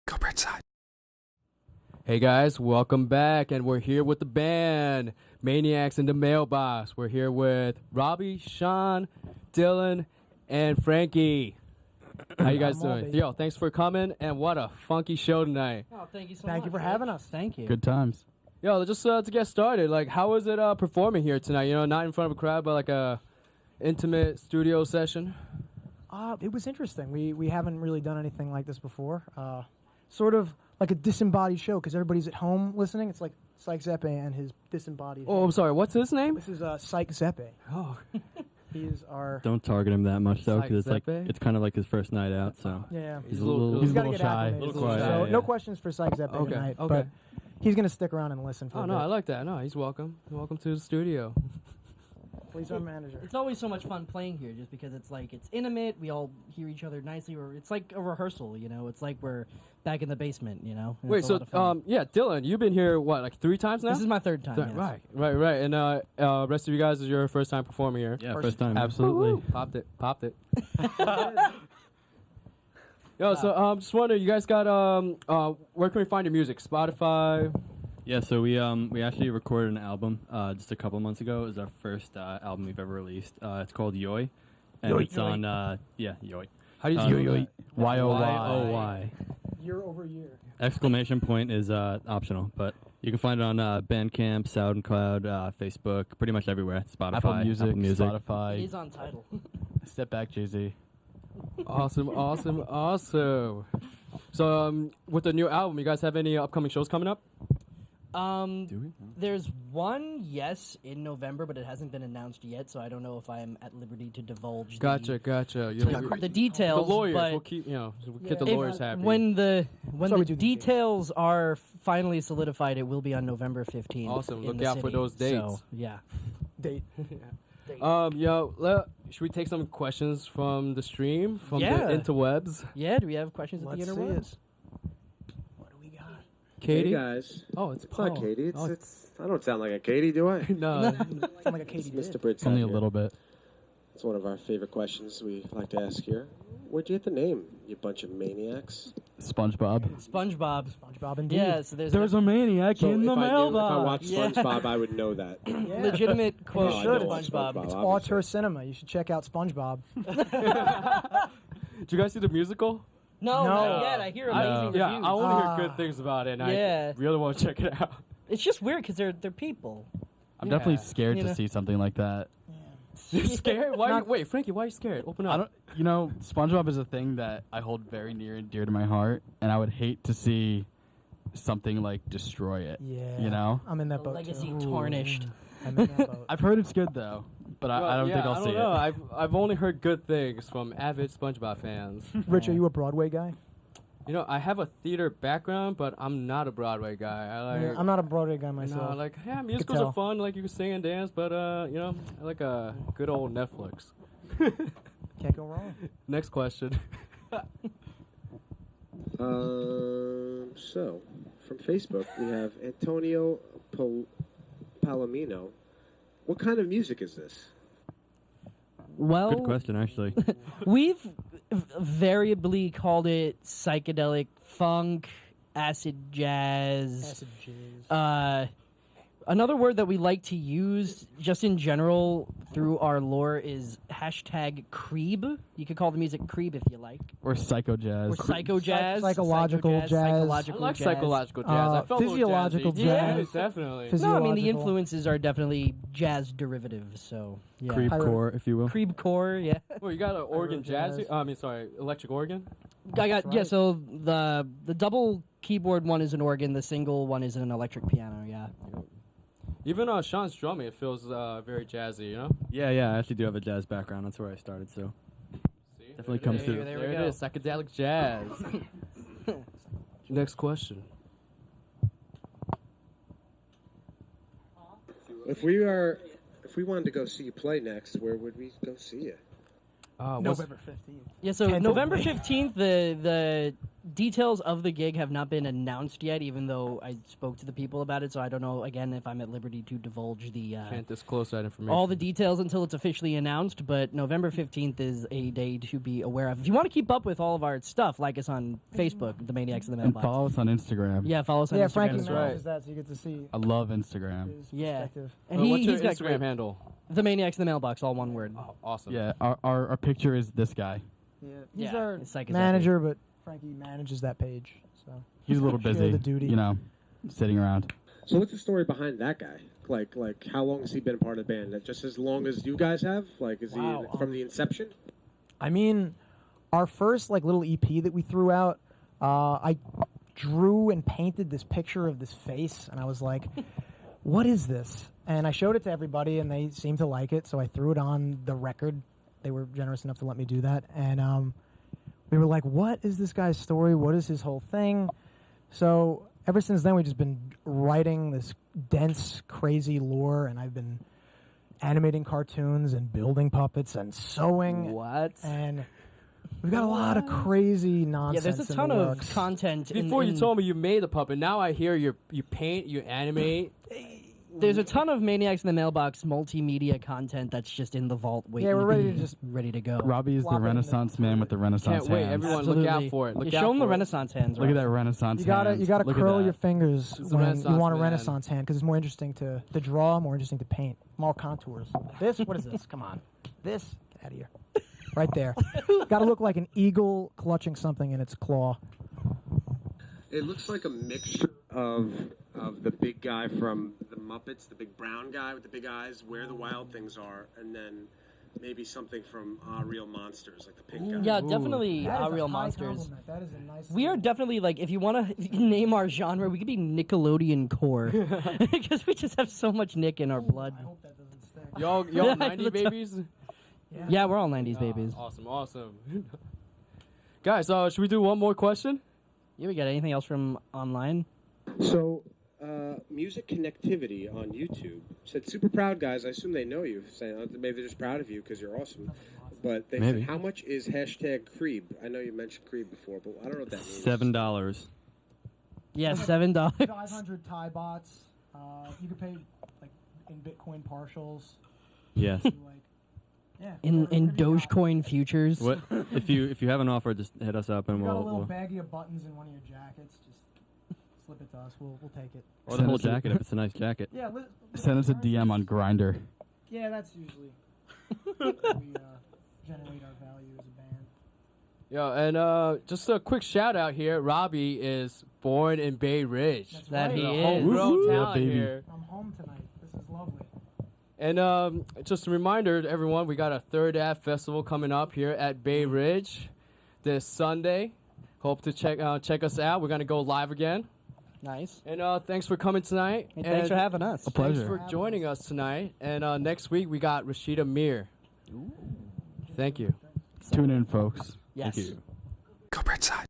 Go Bridgeside. Hey guys, welcome back, and we're here with the band Maniacs in the Mailbox. We're here with Robbie, Sean, Dylan, and Frankie. How you guys doing? Yo, thanks for coming, and what a funky show tonight. Oh, thank you so much. Thank you for having us. Thank you. Good times. Yo, just to get started, like, how was it performing here tonight? You know, not in front of a crowd, but like a intimate studio session. It was interesting. We haven't really done anything like this before. Sort of like a disembodied show because everybody's at home listening. It's like Psych Zeppe and his disembodied. Oh, I'm sorry. What's his name? This is Psych Zeppe. Oh, He is our. Don't target him that much though, because Psych it's like Zeppe? it's kind of like his first night out. So Yeah. he's a little He's got to little get shy, acclimated. Little quiet. So Yeah, no yeah. questions for Psych Zeppe Okay, tonight. okay. But he's going to stick around and listen for oh a no, bit. I like that. No, he's welcome. Welcome to the studio. He's our manager. It's always so much fun playing here just because it's like it's intimate, we all hear each other nicely, or it's like a rehearsal, you know? It's like we're back in the basement, you know? And Wait, it's a so lot of fun. yeah, Dylan, you've been here what, like 3 times now? This is my third time. Yes. Right. And rest of you guys is your first time performing here. yeah, first time. Absolutely. Popped it. Yo, so just wondering, you guys got where can we find your music? Spotify. Yeah, so we actually recorded an album just a couple months ago. It was our first album we've ever released. It's called Yoy, and Yoy. it's on Yoy. How do you Yoy. spell that? Y-O-Y. Year over year. Exclamation point is optional, but you can find it on Bandcamp, SoundCloud, Facebook, pretty much everywhere. Spotify, Apple Music, It Spotify. is on title. Step back, Jay-Z. Awesome. So with the new album, you guys have any upcoming shows coming up? Do we? There's one, yes, in November, but it hasn't been announced yet, so I don't know if I am at liberty to divulge Gotcha. the details. The lawyers, but we'll keep we'll Yeah. get the If- lawyers happy. when the So we do the details are finally solidified, it will be on November 15th. Awesome. in Look the out for city. those dates. So, yeah. Date. Should we take some questions from the stream, from Yeah. the interwebs? Yeah, do we have questions at Let's the see interwebs? it. What do we got? Katie? Hey guys. Oh, it's It's Paul. not Katie. Oh, It's I don't sound like a Katie, do I? no. Sound like a Katie It's Mr. did. Bridgeside Only a here. little bit. It's one of our favorite questions we like to ask here. Where'd you get the name, you bunch of maniacs? SpongeBob. SpongeBob. SpongeBob indeed. Yeah, so there's There's a maniac So in the if I mailbox. watched Yeah. SpongeBob, I would know that. Yeah. legitimate quote I from know SpongeBob. It's obviously. auteur cinema. You should check out SpongeBob. Did you guys see the musical? No, No. not yet. I hear amazing Yeah, reviews. I only hear Ah. good things about it, and Yeah. I really want to check it out. It's just weird because they're people. I'm definitely Yeah. scared You to know. see something like that. You're scared? Why? Not- Wait, Frankie, why are you scared? Open up. I don't. You know, SpongeBob is a thing that I hold very near and dear to my heart, and I would hate to see something like destroy it. Yeah. You know. I'm in that The boat legacy too. tarnished. I'm in that boat. I've heard it's good though, but I don't think I'll see know. it. I've only heard good things from avid SpongeBob fans. Rich, are you a Broadway guy? You know, I have a theater background, but I'm not a Broadway guy. I Yeah, like. I'm not a Broadway guy myself. Musicals tell. are fun. Like you can sing and dance, but you know, I like a good old Netflix. Can't go wrong. Next question. So, from Facebook, we have Antonio Palomino. What kind of music is this? Well, Good question, actually. we've variably called it psychedelic funk, acid jazz. Acid jizz. Another word that we like to use just in general through our lore is hashtag creeb. You could call the music creeb if you like. Or psycho jazz. Or psycho jazz. Psychological jazz. Psychological I like jazz. psychological jazz. I felt a little physiological jazzy. jazz. Yeah, definitely. Phys- No, I mean the Physiological. influences are definitely jazz derivatives. So yeah. Creep I- core, if you will. Creeb core, yeah. Well, you got an organ jazz. jazzy. Electric organ. I got That's yeah. right. So the double keyboard one is an organ. The single one is an electric piano. Yeah. Even Sean's drumming, it feels very jazzy. You know. Yeah, I actually do have a jazz background. That's where I started. So See? Definitely There it comes is. through. There we There go. it is. Psychedelic jazz. Next question. If we wanted to go see you play next, where would we go see you? November 15th. Yeah, so Tentatively. November 15th, the details of the gig have not been announced yet, even though I spoke to the people about it, so I don't know, again, if I'm at liberty to divulge the Can't disclose that information. all the details until it's officially announced, but November 15th is a day to be aware of. If you want to keep up with all of our stuff, like us on Facebook, The Maniacs and the And Mailbox. follow us on Instagram. Yeah, follow us on Yeah, Instagram Frankie as well. manages that, so you get to see I love Instagram. his Yeah. perspective. And What's your he's got Instagram great, handle? The Maniacs and the Mailbox, all one word. Oh, awesome. Yeah, our picture is this guy. Yeah, he's Yeah, our it's like manager, but Frankie manages that page. So He's a little Share busy, the duty. you know, sitting around. So what's the story behind that guy? Like how long has he been a part of the band? Just as long as you guys have? Like, is Wow, he from the inception? I mean, our first like little EP that we threw out, I drew and painted this picture of this face, and I was like, "What is this?" And I showed it to everybody, and they seemed to like it, so I threw it on the record. They were generous enough to let me do that, and we were like, "What is this guy's story? What is his whole thing?" So ever since then, we've just been writing this dense, crazy lore, and I've been animating cartoons and building puppets and sewing. What? And we've got a lot of crazy Yeah, nonsense. there's a ton in the of works. content. Before you in told me you made the puppet, now I hear you paint, you animate. There's a ton of Maniacs in the Mailbox multimedia content that's just in the vault waiting. Yeah, we're to ready be to just ready to go. Robbie is the Flop it in the Renaissance man with the Renaissance Can't wait. hands. Everyone Absolutely. look out for it. Look Yeah, out show them the for it. Renaissance hands. Look at Rob. that Renaissance You gotta hands. you gotta Look at curl that. your fingers It's the when you Renaissance want a man. Renaissance hand because it's more interesting to draw, more interesting to paint, more contours. This, what is this? Come on, this, get out of here, right there. Got to look like an eagle clutching something in its claw. It looks like a mixture of the big guy from the Muppets, the big brown guy with the big eyes, Where the Wild Things Are, and then maybe something from Real Monsters, like the pink guy. Yeah, definitely That is a Real high Monsters. compliment. That is a nice. We are definitely like, if you want to name our genre, we could be Nickelodeon core because we just have so much Nick in our blood. I hope that doesn't stick. Y'all Yeah, 90 let's- babies? Yeah, we're all '90s babies. Awesome. Guys, should we do one more question? Yeah, we got anything else from online? So, music connectivity on YouTube said, super proud guys. I assume they know you. Saying maybe they're just proud of you because you're awesome. But they Maybe. said, how much is hashtag Creeb? I know you mentioned Creeb before, but I don't know what that means. $7. Yeah, $7. 500 Thai bots. You could pay like in Bitcoin partials. Yes. Like, yeah. In whatever you got. Dogecoin futures. What if you have an offer? Just hit us up and You got a we'll. little we'll baggie of buttons in one of your jackets. Just slip it to us. We'll take it. or the Send whole us a- jacket if it's a nice jacket. Yeah. Send us a DM on Grinder. Yeah, that's usually how we generate our value as a band. Yeah, and just a quick shout out here. Robbie is born in Bay Ridge. That's That right. he A is. homegrown Woo-hoo. Yeah, talent baby. here. I'm home tonight. This is lovely. And just a reminder to everyone, we got a Third Ave Festival coming up here at Bay Ridge this Sunday. Hope to check us out. We're going to go live again. Nice. And thanks for coming tonight. Hey, thanks for having us. A pleasure. Thanks for joining us tonight. And next week, we got Rashida Mir. Thank you. Tune in, folks. Yes. Thank you. Go Bridgeside.